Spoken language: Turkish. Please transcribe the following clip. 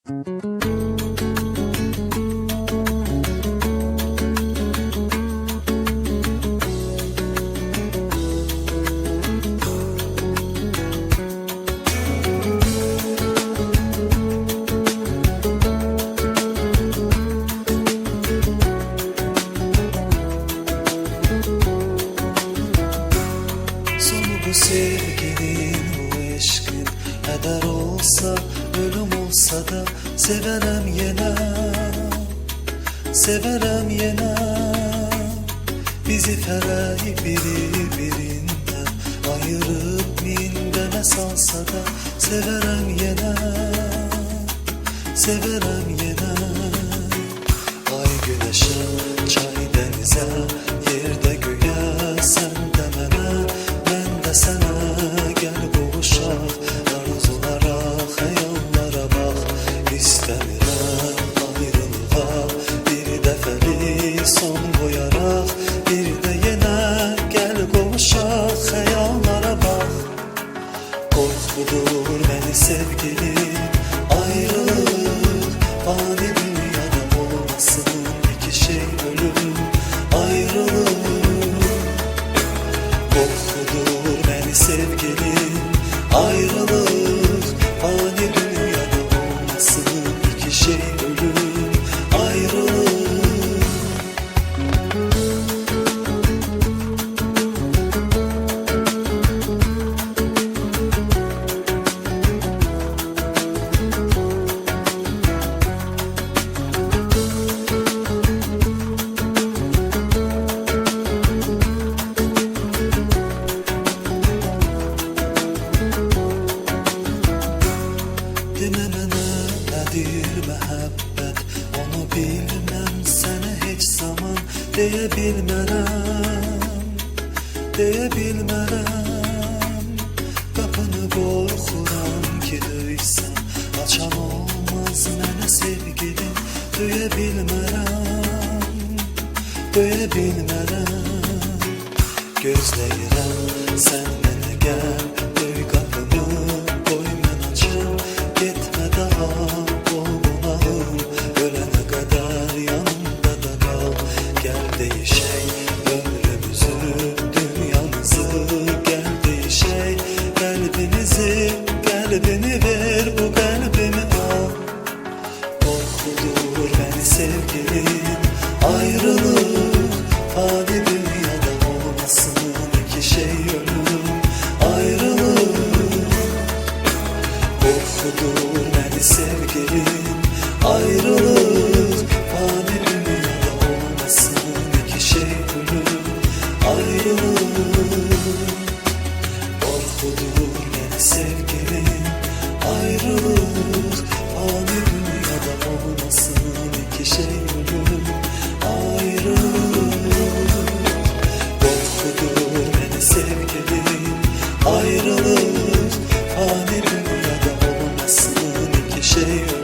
Bu sevginin, bu eşkin heder olsa, ölüm olsa da severem yine, severem yine. Bizi fərəyi biri birinden ayırıp mindene salsa da severem yine, severem yine. Ay güneşe, çay denize, yerde göğe, sen de mənə, sana gel boğuşaq, arzulara, xəyallara bax. İstəmirəm ayrılığa, bir dəfəli son qoyaraq, bir də yenə gəl qovuşaq, xəyallara bax. Qorxudur məni sevgilim, ayrılıq, fani dünyada olmasın iki şey ölüm, ayrılıq. Korkudur beni sevgilim, ayrılık, fani dünyada olmasın iki şey ölüm, ayrılık. Demə mənə nədir məhəbbət, onu bilməm, sənə heç zaman deyə bilmərəm, deyə bilmərəm. Qapını qorxuram ki döysəm, açan olmaz mənə sevgilim, döyə bilmərəm, döyə bilmərəm. Gözləyirəm sən mənə gəl, döy qapını, qoy mən açım. Gitme daha ol qonağım, ölene kadar yanımda da kal. Gel değişey ömrümüzü, dünyamızı, gel değişey kalbimizi, kalbini ver, bu kalbimi al. Korkudur beni sevgilim, ayrılık, fani dünyada olmasın iki şey ölüm, ayrılık. Korkudur beni sevgilim, ayrılık, fani dünyada olmasın iki şey ölüm, ayrılık. Korkudur beni sevgilim, ayrılık, fani dünyada olmasın iki şey ölüm, ayrılık. Korkudur beni sevgilim, ayrılık, fani dünyada olmasın iki şey ölüm.